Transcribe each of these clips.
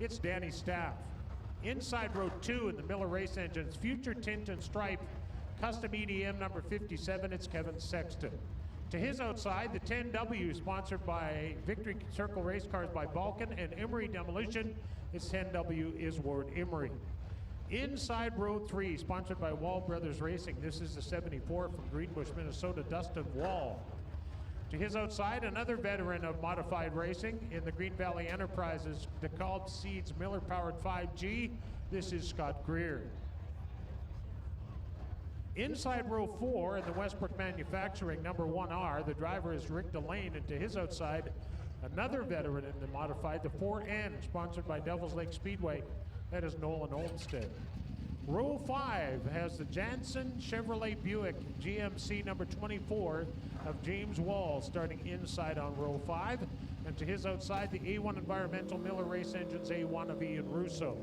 it's Danny Staff. Inside row 2 in the Miller Race Engines, Future Tint and Stripe, Custom EDM number 57, it's Kevin Sexton. To his outside, the 10W, sponsored by Victory Circle Race Cars by Balkan and Emery Demolition, its 10W is Ward Emery. Inside row 3, sponsored by Wall Brothers Racing, this is the 74 from Greenbush, Minnesota, Dustin Wall. To his outside, another veteran of modified racing in the Green Valley Enterprises, DeKalb Seeds Miller-powered 5G, this is Scott Greer. Inside row 4 in the Westbrook Manufacturing number 1R, the driver is Rick Delane, and to his outside, another veteran in the modified, the 4N, sponsored by Devils Lake Speedway, that is Nolan Olmsted. Row 5 has the Jansen Chevrolet Buick GMC number 24 of James Wall starting inside on row 5, and to his outside, the A1 Environmental Miller Race Engines A1 of Ian Russo.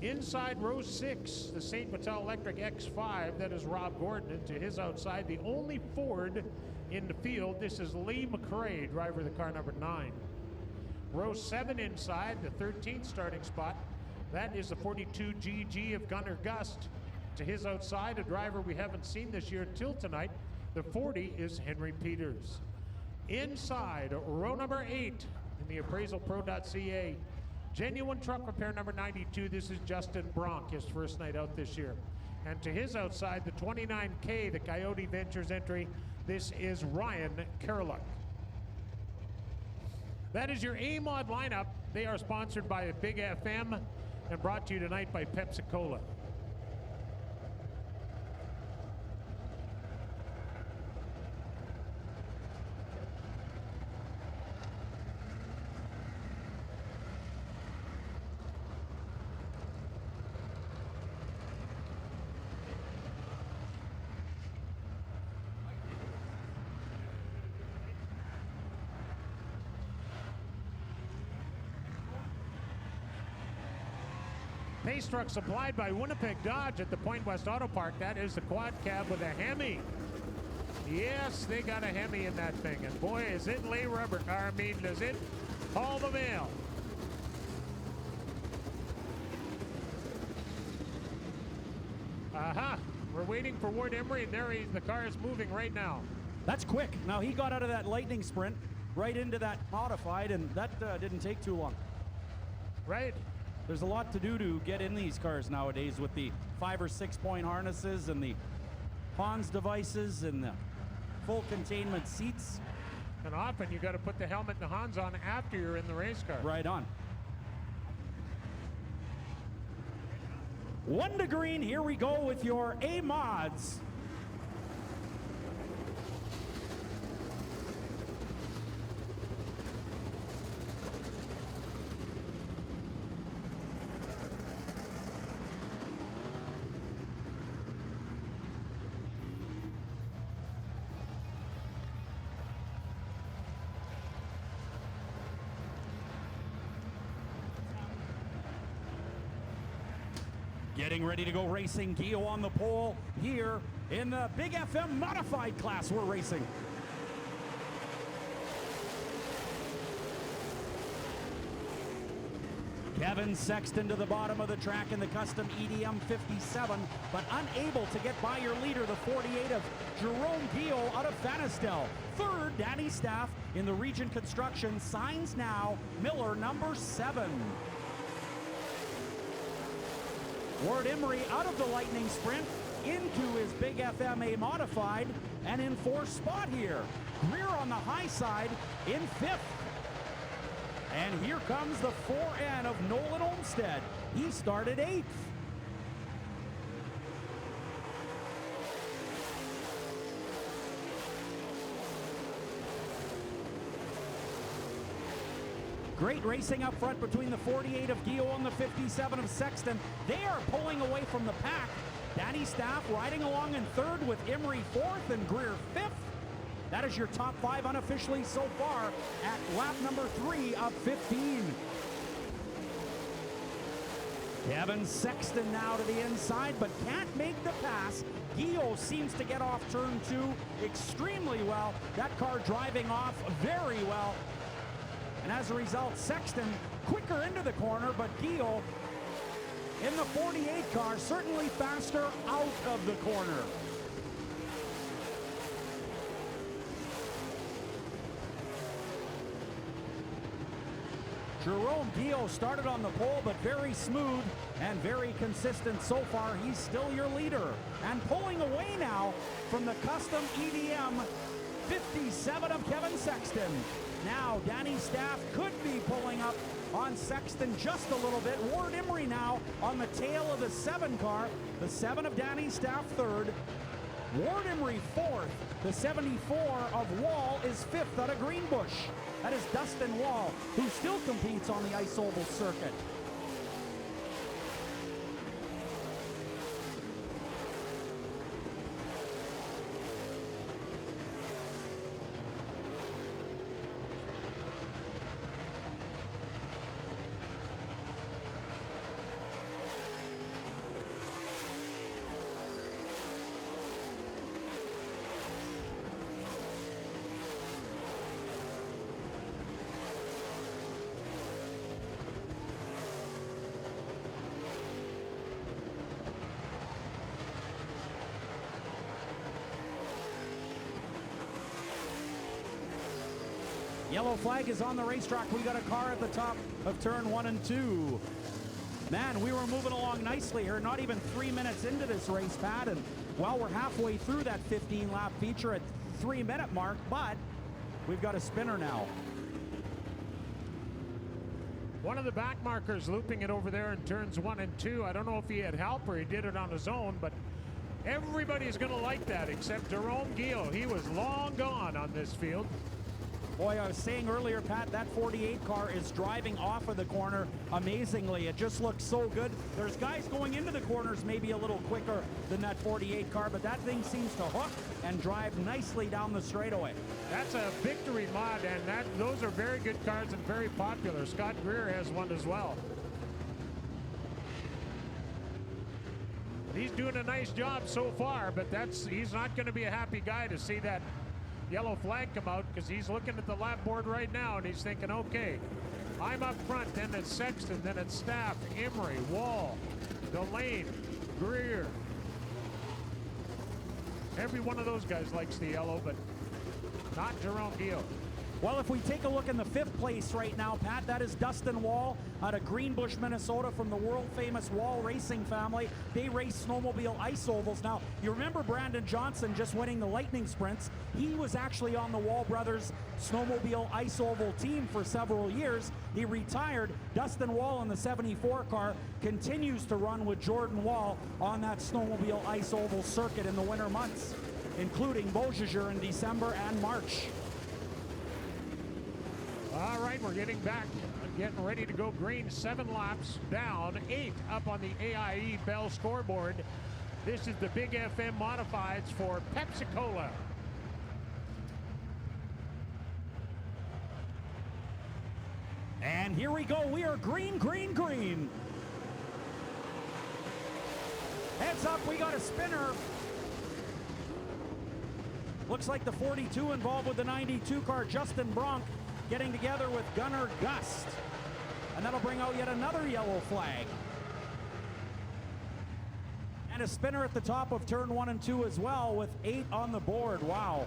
Inside row 6, the St. Vital Electric X5, that is Rob Gordon, and to his outside, the only Ford in the field, this is Lee McRae, driver of the car number 9. Row 7 inside, the 13th starting spot, that is the 42 GG of Gunnar Gust. To his outside, a driver we haven't seen this year until tonight, the 40 is Henry Peters. Inside, row number 8 in the appraisalpro.ca, Genuine Truck Repair number 92, this is Justin Bronk, his first night out this year. And to his outside, the 29K, the Coyote Ventures entry, this is Ryan Kerluck. That is your A-Mod lineup. They are sponsored by Big FM and brought to you tonight by Pepsi-Cola. Pace truck supplied by Winnipeg Dodge at the Point West Auto Park. That is the quad cab with a Hemi. Yes, they got a Hemi in that thing. And boy, is it lay rubber. I mean, does it haul the mail? Aha, we're waiting for Ward Emery, and there the car is moving right now. That's quick. Now he got out of that lightning sprint right into that modified, and that didn't take too long. Right. There's a lot to do to get in these cars nowadays with the 5 or 6 point harnesses and the Hans devices and the full containment seats. And often you got to put the helmet and the Hans on after you're in the race car. Right on. 1 to green, here we go with your A-Mods. Getting ready to go racing. Gio on the pole here in the Big FM modified class we're racing. Kevin Sexton to the bottom of the track in the custom EDM 57, but unable to get by your leader, the 48 of Jerome Gio out of Fanistel. Third, Danny Staff in the Region Construction, signs now, Miller number 7. Ward Emery out of the lightning sprint into his Big FMA modified and in 4th spot here. Greer on the high side in 5th. And here comes the 4N of Nolan Olmsted. He started 8th. Great racing up front between the 48 of Gio and the 57 of Sexton. They are pulling away from the pack. Danny Staff riding along in 3rd with Emery 4th and Greer 5th. That is your top 5 unofficially so far at lap number 3 of 15. Kevin Sexton now to the inside, but can't make the pass. Gio seems to get off turn 2 extremely well. That car driving off very well. And as a result, Sexton quicker into into the corner, but Gio in the 48 car, certainly faster out of the corner. Jerome Gio started on the pole, but very smooth and very consistent so far. He's still your leader. And pulling away now from the custom EDM 57 of Kevin Sexton. Now Danny Staff could be pulling up on Sexton just a little bit. Ward Emery now on the tail of the 7 car. The 7 of Danny Staff third. Ward Emery fourth. The 74 of Wall is fifth out of Greenbush. That is Dustin Wall, who still competes on the ice oval circuit. Yellow flag is on the racetrack. We got a car at the top of turn 1 and 2. Man, we were moving along nicely here. Not even 3 minutes into this race, Pat. And well, we're halfway through that 15-lap feature at 3-minute mark, but we've got a spinner now. One of the back markers looping it over there in turns 1 and 2. I don't know if he had help or he did it on his own, but everybody's going to like that except Jerome Gio. He was long gone on this field. Boy, I was saying earlier, Pat, that 48 car is driving off of the corner amazingly. It just looks so good. There's guys going into the corners maybe a little quicker than that 48 car, but that thing seems to hook and drive nicely down the straightaway. That's a victory mod, and those are very good cars and very popular. Scott Greer has one as well. He's doing a nice job so far, but he's not going to be a happy guy to see that yellow flag come out, because he's looking at the lap board right now and he's thinking, okay, I'm up front, then it's Sexton, then it's Staff, Emery, Wall, Delane, Greer. Every one of those guys likes the yellow, but not Jerome Gio. Well, if we take a look in the 5th place right now, Pat, that is Dustin Wall out of Greenbush, Minnesota, from the world-famous Wall Racing family. They race snowmobile ice ovals. Now, you remember Brandon Johnson just winning the Lightning Sprints. He was actually on the Wall Brothers snowmobile ice oval team for several years. He retired. Dustin Wall in the 74 car continues to run with Jordan Wall on that snowmobile ice oval circuit in the winter months, including Beausejour in December and March. All right, we're getting ready to go green. 7 laps down, 8 up on the AIE Bell scoreboard. This is the Big FM Modifieds for Pepsi-Cola. And here we go. We are green, green, green. Heads up, we got a spinner. Looks like the 42 involved with the 92 car, Justin Bronk, getting together with Gunnar Gust. And that'll bring out yet another yellow flag. And a spinner at the top of turn 1 and 2 as well, with 8 on the board. Wow.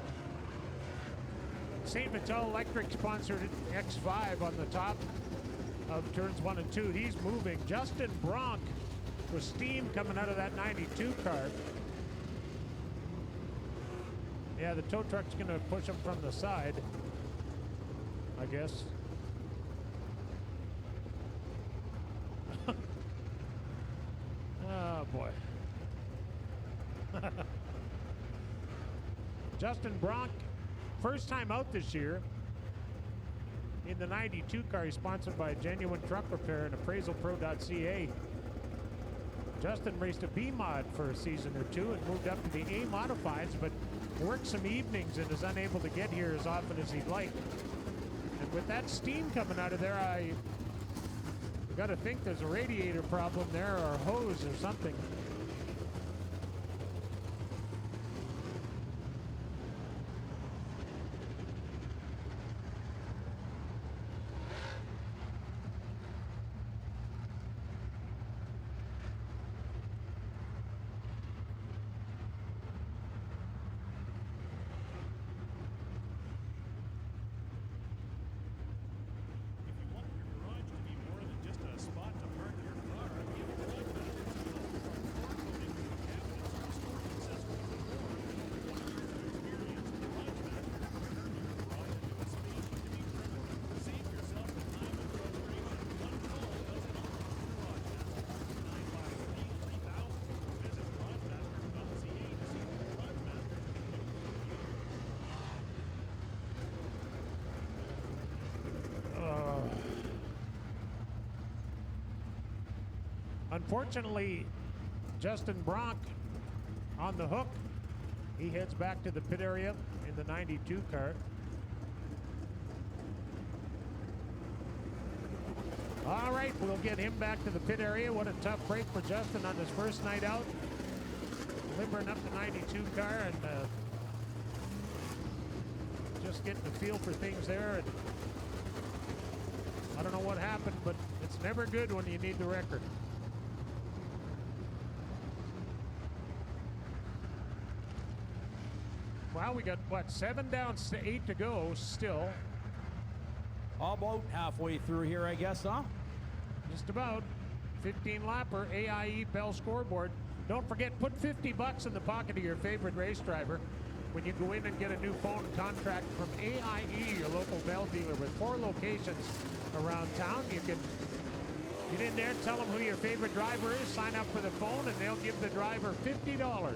St. Vital Electric sponsored X5 on the top of turns 1 and 2. He's moving. Justin Bronk with steam coming out of that 92 car. Yeah, the tow truck's going to push him from the side, I guess. Oh, boy. Justin Bronk, first time out this year in the 92 car. He's sponsored by Genuine Truck Repair and AppraisalPro.ca. Justin raced a B mod for a season or two and moved up to the A modifieds, but worked some evenings and is unable to get here as often as he'd like. And with that steam coming out of there, I got to think there's a radiator problem there, or a hose or something. Unfortunately, Justin Bronk on the hook. He heads back to the pit area in the 92 car. All right, we'll get him back to the pit area. What a tough break for Justin on his first night out. Limbering up the 92 car and just getting a feel for things there. And I don't know what happened, but it's never good when you need the record. Well, we got, what, 7 down to 8 to go still. About halfway through here, I guess, huh? Just about. 15 lapper AIE Bell scoreboard. Don't forget, put $50 in the pocket of your favorite race driver when you go in and get a new phone contract from AIE, your local Bell dealer with 4 locations around town. You can get in there, tell them who your favorite driver is, sign up for the phone, and they'll give the driver $50.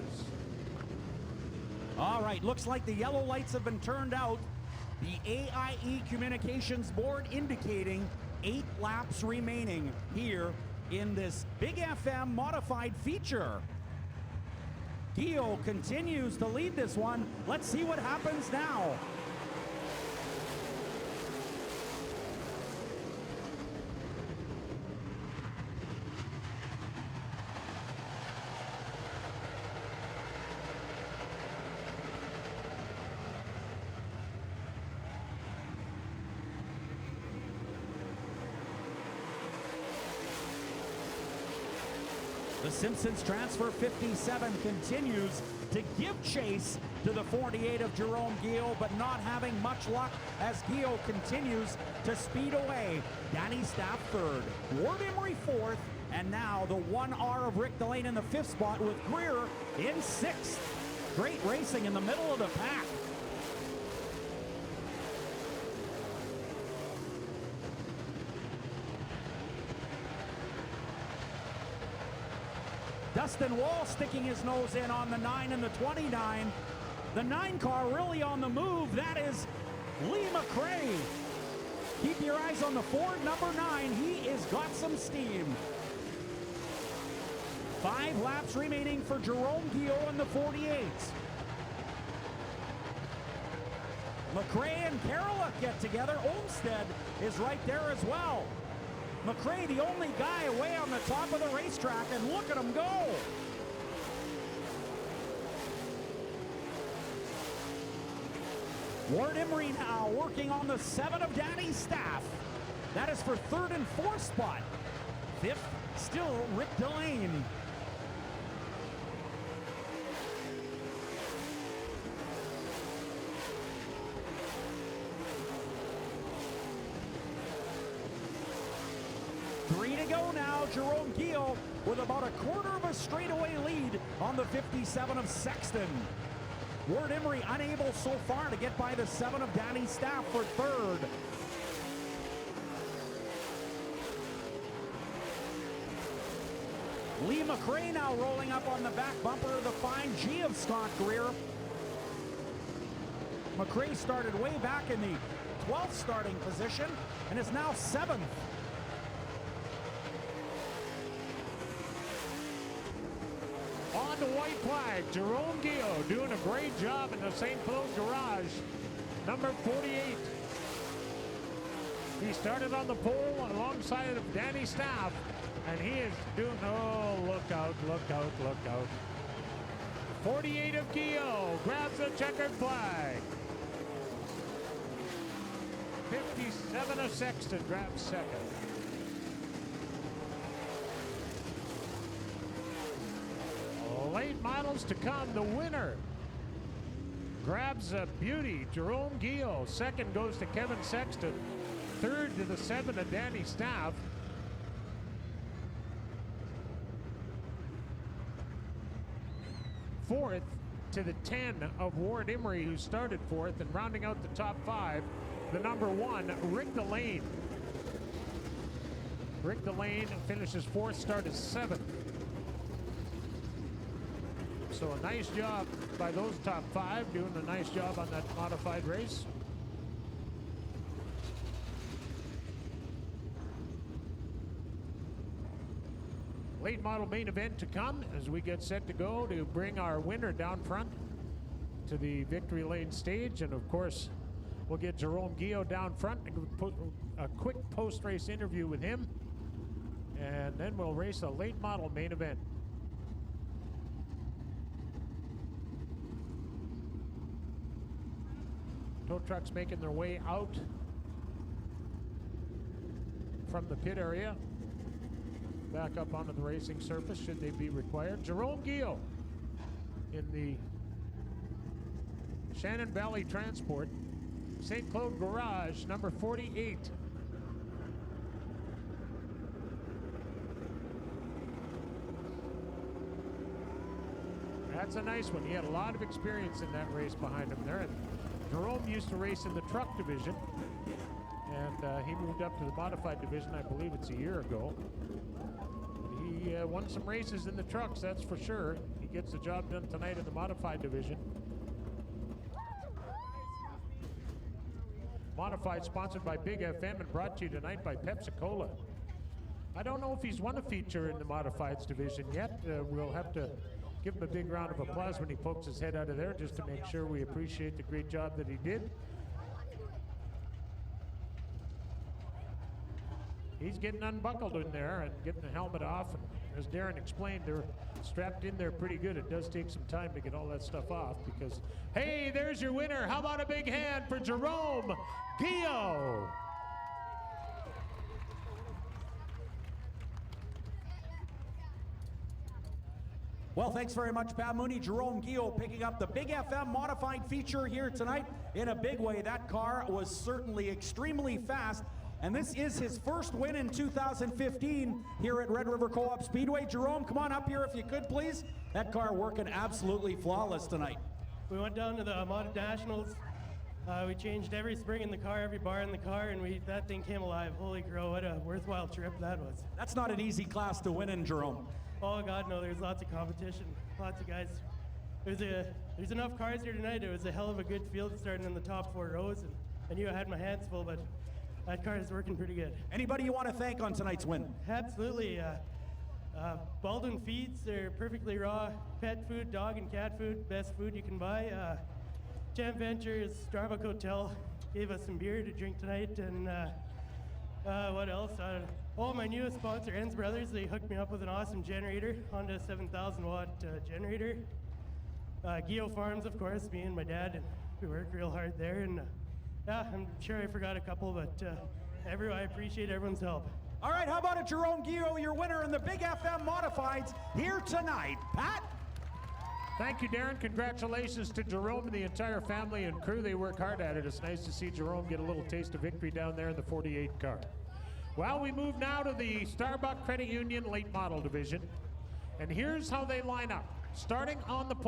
All right, looks like the yellow lights have been turned out. The AIE communications board indicating 8 laps remaining here in this Big FM modified feature. Gio continues to lead this one. Let's see what happens now. The Simpsons transfer 57 continues to give chase to the 48 of Jerome Gio, but not having much luck as Gio continues to speed away. Danny Staff third, Ward Emery fourth, and now the 1R of Rick Delane in the 5th spot with Greer in 6th. Great racing in the middle of the pack. Dustin Wall sticking his nose in on the 9 and the 29. The 9 car really on the move. That is Lee McRae. Keep your eyes on the Ford number 9. He has got some steam. 5 laps remaining for Jerome Gio and the 48. McRae and Carolick get together. Olmsted is right there as well. McRae, the only guy away on the top of the racetrack, and look at him go. Ward Emery now working on the 7 of Danny Staff. That is for 3rd and 4th spot. 5th, still Rick Delane. Go now, Jerome Gio with about a quarter of a straightaway lead on the 57 of Sexton. Ward Emery unable so far to get by the 7 of Danny Staff for 3rd. Lee McRae now rolling up on the back bumper of the fine G of Scott Greer. McRae started way back in the 12th starting position and is now 7th. On the white flag, Jerome Gio doing a great job in the St. Claude garage. Number 48. He started on the pole alongside of Danny Staff, and he is doing, oh, look out, look out, look out. 48 of Gio grabs the checkered flag. 57 of Sexton grabs second. Late models to come. The winner grabs a beauty, Jerome Gio. Second goes to Kevin Sexton. 3rd to the 7 of Danny Staff. 4th to the 10 of Ward Emery, who started 4th, and rounding out the top 5, the number 1, Rick Delane. Rick Delane finishes 4th, started 7th. So a nice job by those top 5, doing a nice job on that modified race. late model main event to come as we get set to go to bring our winner down front to the victory lane stage. And of course, we'll get Jerome Guillot down front and put a quick post-race interview with him. And then we'll race a late model main event. Tow trucks making their way out from the pit area, back up onto the racing surface should they be required. Jerome Guillot in the Shannon Valley Transport, St. Claude Garage, number 48. That's a nice one. He had a lot of experience in that race behind him there. And Jerome used to race in the truck division, and he moved up to the modified division, I believe it's a year ago. He won some races in the trucks, that's for sure. He gets the job done tonight in the modified division. Modified, sponsored by Big FM and brought to you tonight by Pepsi-Cola. I don't know if he's won a feature in the modifieds division yet. We'll have to give him a big round of applause when he pokes his head out of there, just to make sure we appreciate the great job that he did. He's getting unbuckled in there and getting the helmet off. And as Darren explained, they're strapped in there pretty good. It does take some time to get all that stuff off because, hey, there's your winner. How about a big hand for Jerome Guillot? Well, thanks very much, Pat Mooney. Jerome Guillot picking up the Big FM modified feature here tonight in a big way. That car was certainly extremely fast, and this is his first win in 2015 here at Red River Co-op Speedway. Jerome, come on up here if you could, please. That car working absolutely flawless tonight. We went down to the Mod Nationals. We changed every spring in the car, every bar in the car, and that thing came alive. Holy crow, what a worthwhile trip that was. That's not an easy class to win in, Jerome. Oh God, no, there's lots of competition, lots of guys. There's enough cars here tonight. It was a hell of a good field starting in the top 4 rows, and I knew I had my hands full, but that car is working pretty good. Anybody you want to thank on tonight's win? Absolutely. Baldwin Feeds, they're perfectly raw pet food, dog and cat food, best food you can buy. Champ Ventures, Starbucks Hotel gave us some beer to drink tonight, and what else? My newest sponsor, Enns Brothers, they hooked me up with an awesome generator, Honda 7,000 watt generator. Guillot Farms, of course, me and my dad, and we work real hard there. And yeah, I'm sure I forgot a couple, but I appreciate everyone's help. All right, how about it, Jerome Guillot, your winner in the Big FM Modifieds here tonight. Pat? Thank you, Darren. Congratulations to Jerome and the entire family and crew. They work hard at it. It's nice to see Jerome get a little taste of victory down there in the 48 car. Well, we move now to the Starbucks Credit Union late model division. And here's how they line up. Starting on the pole.